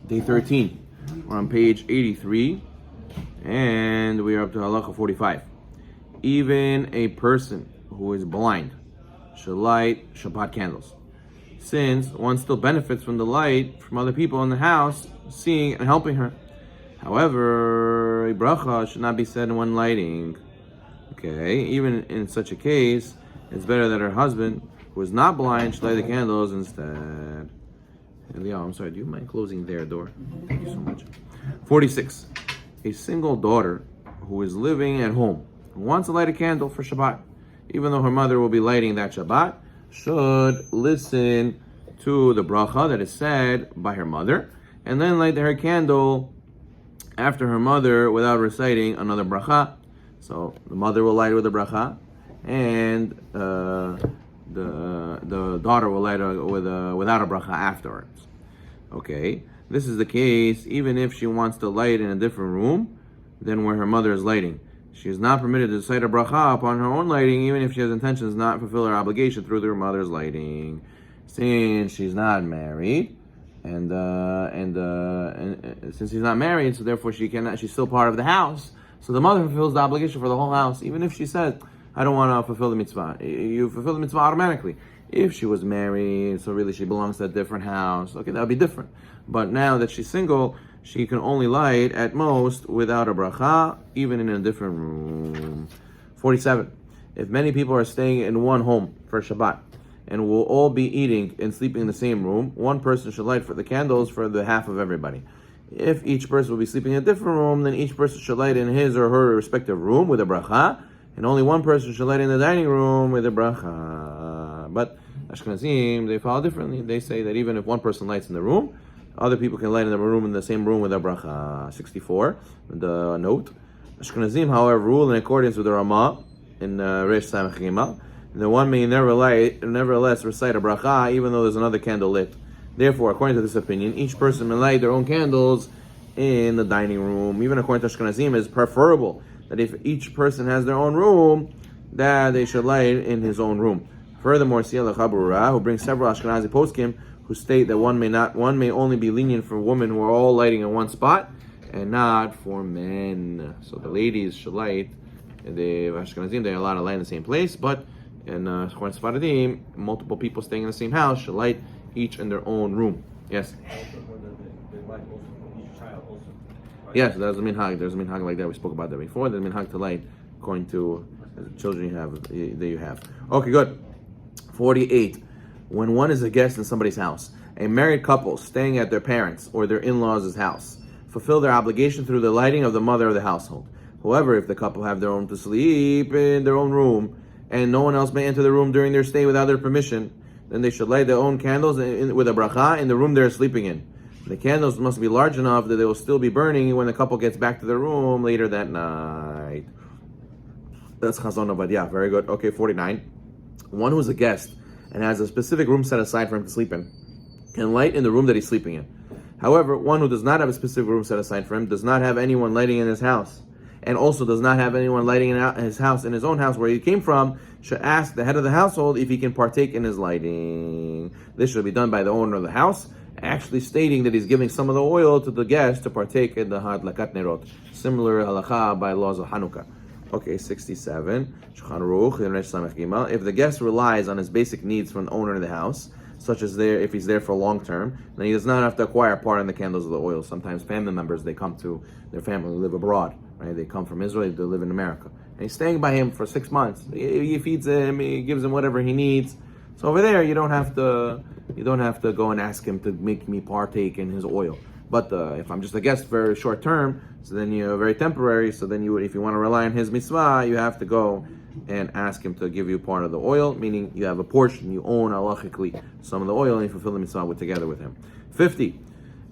Day 13. We're on page 83, and we are up to Halacha 45. Even a person who is blind should light Shabbat candles, since one still benefits from the light from other people in the house, seeing and helping her. However, a bracha should not be said in one lighting. Okay, even in such a case, it's better that her husband, who is not blind, should light the candles instead. Leo, I'm sorry, do you mind closing their door? Thank you so much. 46. A single daughter who is living at home wants to light a candle for Shabbat, even though her mother will be lighting that Shabbat, should listen to the bracha that is said by her mother, and then light her candle after her mother without reciting another bracha. So the mother will light with a bracha, and the daughter will light without a bracha afterwards. Okay, this is the case even if she wants to light in a different room than where her mother is lighting. She is not permitted to recite a bracha upon her own lighting, even if she has intentions not fulfill her obligation through her mother's lighting, since she's not married, and since she's not married, so therefore she cannot. She's still part of the house. So the mother fulfills the obligation for the whole house, even if she says, "I don't want to fulfill the mitzvah." You fulfill the mitzvah automatically. If she was married, so really she belongs to a different house, okay, that would be different. But now that she's single, she can only light at most without a bracha, even in a different room. 47. If many people are staying in one home for Shabbat, and will all be eating and sleeping in the same room, one person should light for the candles for the half of everybody. If each person will be sleeping in a different room, then each person should light in his or her respective room with a bracha, and only one person should light in the dining room with a bracha. But Ashkenazim, they follow differently. They say that even if one person lights in the room, other people can light in the same room with a bracha. 64, the note. Ashkenazim, however, rule in accordance with the Ramah in Resh Samech Gimel, that one may nevertheless recite a bracha even though there's another candle lit. Therefore, according to this opinion, each person may light their own candles in the dining room. Even according to Ashkenazim, it's preferable that if each person has their own room, that they should light in his own room. Furthermore, Siyah Chaburah, who brings several Ashkenazi poskim, who state that one may only be lenient for women who are all lighting in one spot, and not for men. So the ladies should light. The Ashkenazim, they're allowed to light in the same place, but in according to Sfaradim, multiple people staying in the same house should light each in their own room. Yes. Yes, there's a minhag. There's a minhag like that. We spoke about that before. There's a minhag to light according to the children you have. Okay, good. 48. When one is a guest in somebody's house, a married couple staying at their parents' or their in-laws' house fulfill their obligation through the lighting of the mother of the household. However, if the couple have their own to sleep in their own room, and no one else may enter the room during their stay without their permission, then they should light their own candles with a bracha in the room they're sleeping in. The candles must be large enough that they will still be burning when the couple gets back to their room later that night. That's Chazon Ovadia. Very good. Okay, 49. One who is a guest and has a specific room set aside for him to sleep in can light in the room that he's sleeping in. However, one who does not have a specific room set aside for him does not have anyone lighting in his house, and also does not have anyone lighting in his house, in his own house where he came from, should ask the head of the household if he can partake in his lighting. This should be done by the owner of the house, actually stating that he's giving some of the oil to the guest to partake in the hadlakat nerot. Similar halacha by laws of Hanukkah. Okay, 67. Shulchan Aruch in Resh Samech Gimel. If the guest relies on his basic needs from the owner of the house, such as if he's there for long term, then he does not have to acquire part in the candles of the oil. Sometimes family members, they come to their family who live abroad, right? They come from Israel, they live in America. And he's staying by him for 6 months. He feeds him, he gives him whatever he needs. So over there, you don't have to go and ask him to make me partake in his oil. But if I'm just a guest, very short term, so then you're very temporary. So then if you want to rely on his mitzvah, you have to go and ask him to give you part of the oil, meaning you have a portion, you own halachically some of the oil, and you fulfill the mitzvah together with him. 50.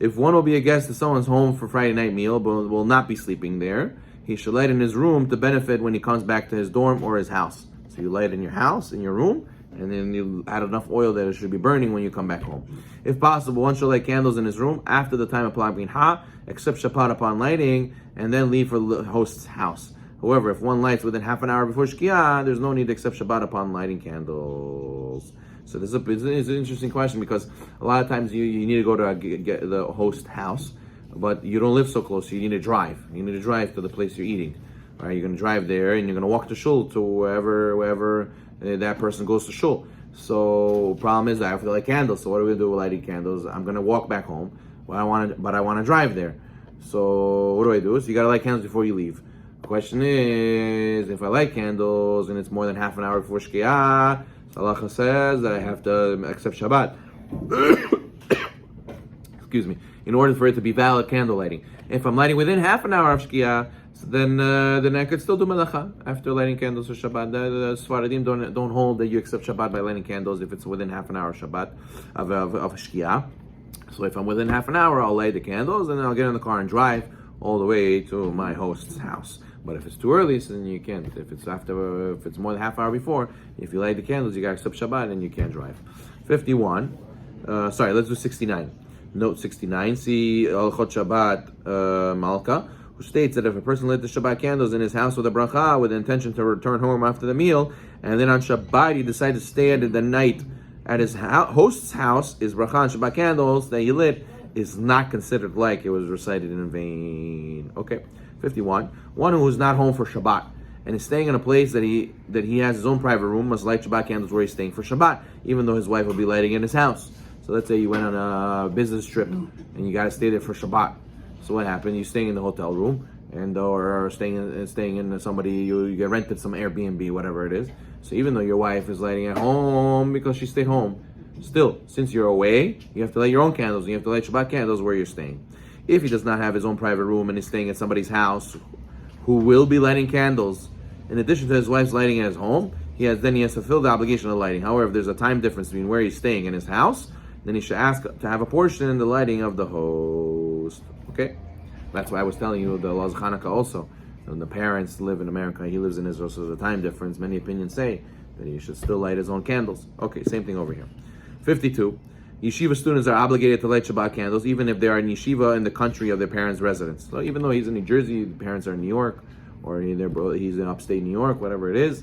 If one will be a guest at someone's home for Friday night meal, but will not be sleeping there, he should light in his room to benefit when he comes back to his dorm or his house. So you light in your house, in your room, and then you add enough oil that it should be burning when you come back home. If possible, one should light candles in his room after the time of Plag Minha, except Shabbat upon lighting, and then leave for the host's house. However, if one lights within half an hour before Shkia, there's no need to accept Shabbat upon lighting candles. So this is an interesting question, because a lot of times you need to go to get the host house, but you don't live so close, so you need to drive. You need to drive to the place you're eating. All right, you're going to drive there, and you're going to walk to shul to wherever that person goes to shul. So problem is, I have to light candles. So what do we do with lighting candles? I'm going to walk back home, but I want to drive there. So what do I do? So you got to light candles before you leave. The question is, if I light candles and it's more than half an hour before Shkia, Halacha says that I have to accept Shabbat. Excuse me. In order for it to be valid candle lighting. If I'm lighting within half an hour of Shkia, so then I could still do melacha after lighting candles for Shabbat. The Sfaradim don't hold that you accept Shabbat by lighting candles if it's within half an hour of Shabbat of Shkia. So if I'm within half an hour, I'll light the candles and then I'll get in the car and drive all the way to my host's house. But if it's too early, so then you can't. If it's more than half hour before, if you light the candles, you got to accept Shabbat and you can't drive. 51. Let's do 69. Note 69. See Halacha Shabbat Malka, who states that if a person lit the Shabbat candles in his house with a bracha with the intention to return home after the meal, and then on Shabbat he decided to stay at the night at his host's house, his bracha and Shabbat candles that he lit is not considered like it was recited in vain. Okay. 51. One who is not home for Shabbat and is staying in a place that he has his own private room must light Shabbat candles where he's staying for Shabbat, even though his wife will be lighting in his house. So let's say you went on a business trip and you got to stay there for Shabbat. So what happened? You're staying in the hotel room or staying in somebody, you get rented some Airbnb, whatever it is. So even though your wife is lighting at home because she stayed home, still, since you're away, you have to light your own candles. You have to light Shabbat candles where you're staying. If he does not have his own private room and is staying at somebody's house who will be lighting candles, in addition to his wife's lighting at his home, he has to fulfill the obligation of lighting. However, if there's a time difference between where he's staying and his house, then he should ask to have a portion in the lighting of the host. Okay? That's why I was telling you the laws of Hanukkah also. When the parents live in America, he lives in Israel, so there's a time difference. Many opinions say that he should still light his own candles. Okay, same thing over here. 52. Yeshiva students are obligated to light Shabbat candles even if they are in yeshiva in the country of their parents' residence. So even though he's in New Jersey, the parents are in New York, or he's in upstate New York, whatever it is,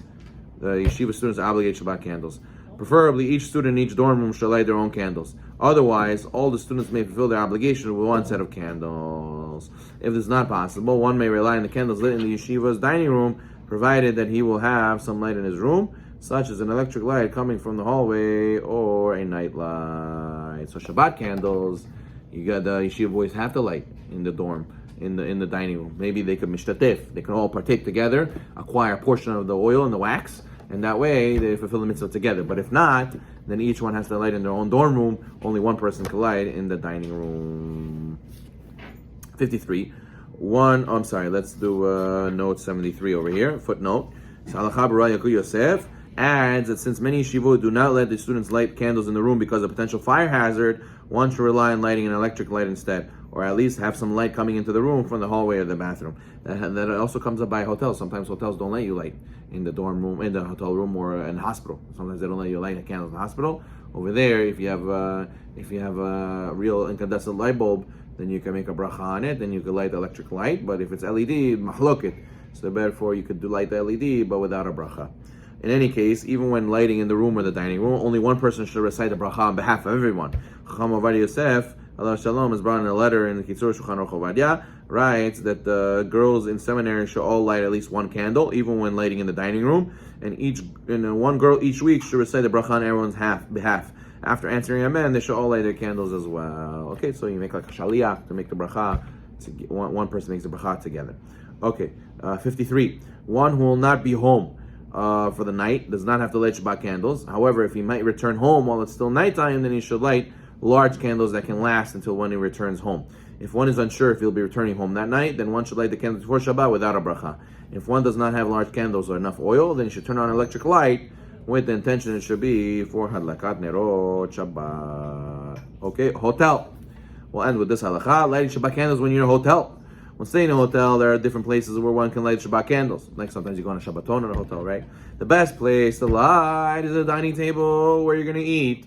the yeshiva students are obligated Shabbat candles. Preferably, each student in each dorm room should light their own candles. Otherwise, all the students may fulfill their obligation with one set of candles. If this is not possible, one may rely on the candles lit in the yeshiva's dining room, provided that he will have some light in his room, such as an electric light coming from the hallway or a night light. So Shabbat candles, you got the yeshiva boys have to light in the dorm, in the dining room. Maybe they could mishtatif. They can all partake together, acquire a portion of the oil and the wax, and that way they fulfill the mitzvah together. But if not, then each one has to light in their own dorm room. Only one person can light in the dining room. 53. Let's do note 73 over here. Footnote. Halacha b'ra Yaakov Yosef adds that since many yeshivot do not let the students light candles in the room because of potential fire hazard, one should rely on lighting an electric light instead, or at least have some light coming into the room from the hallway or the bathroom. That also comes up by hotels. Sometimes hotels don't let you light in the dorm room, in the hotel room, or in the hospital. Sometimes they don't let you light candles in the hospital. Over there, if you have a real incandescent light bulb, then you can make a bracha on it, then you can light the electric light. But if it's LED, mahloket. So therefore, you could light the LED, but without a bracha. In any case, even when lighting in the room or the dining room, only one person should recite the bracha on behalf of everyone. Chacham Ovadia Yosef, Allah Shalom, is brought in a letter in the Kitzur Shulchan Aruch Ovadia, writes that the girls in seminary should all light at least one candle, even when lighting in the dining room, and one girl each week should recite the bracha on everyone's behalf. After answering amen, they should all light their candles as well. Okay, so you make like a shaliach to make the bracha. One person makes the bracha together. Okay, 53. One who will not be home for the night does not have to light Shabbat candles. However, if he might return home while it's still nighttime, then he should light large candles that can last until when he returns home. If one is unsure if he'll be returning home that night, then one should light the candles before Shabbat without a bracha. If one does not have large candles or enough oil, then he should turn on an electric light with the intention it should be for hadlakat nerot Shabbat. Okay, hotel. We'll end with this halacha: lighting Shabbat candles when you're in a hotel. When staying in a hotel, there are different places where one can light Shabbat candles. Like sometimes you go on a Shabbaton in a hotel, right? The best place to light is a dining table where you're going to eat.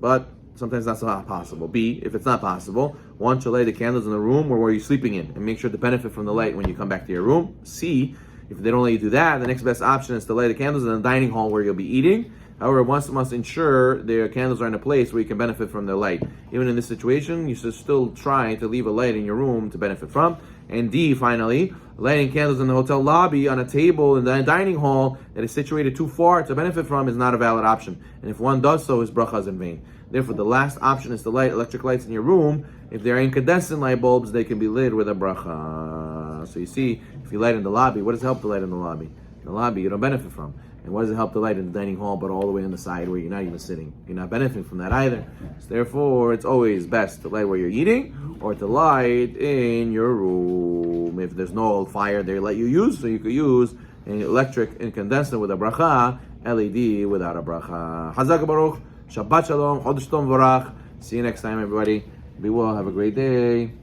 But sometimes that's not possible. B, if it's not possible, one should light the candles in the room where you're sleeping in and make sure to benefit from the light when you come back to your room. C, if they don't let you do that, the next best option is to light the candles in the dining hall where you'll be eating. However, one must ensure their candles are in a place where you can benefit from their light. Even in this situation, you should still try to leave a light in your room to benefit from. And D, finally, lighting candles in the hotel lobby on a table in the dining hall that is situated too far to benefit from is not a valid option. And if one does so, his bracha is in vain. Therefore, the last option is to light electric lights in your room. If they're incandescent light bulbs, they can be lit with a bracha. So you see, if you light in the lobby, what does it help to light in the lobby? In the lobby, you don't benefit from. And what does it help to light in the dining hall, but all the way on the side where you're not even sitting? You're not benefiting from that either. So therefore, it's always best to light where you're eating or to light in your room. If there's no fire they let you use, so you could use an electric incandescent with a bracha, LED without a bracha. Hazak Baruch, Shabbat Shalom, Chodesh Tov Vorach. See you next time, everybody. Be well. Have a great day.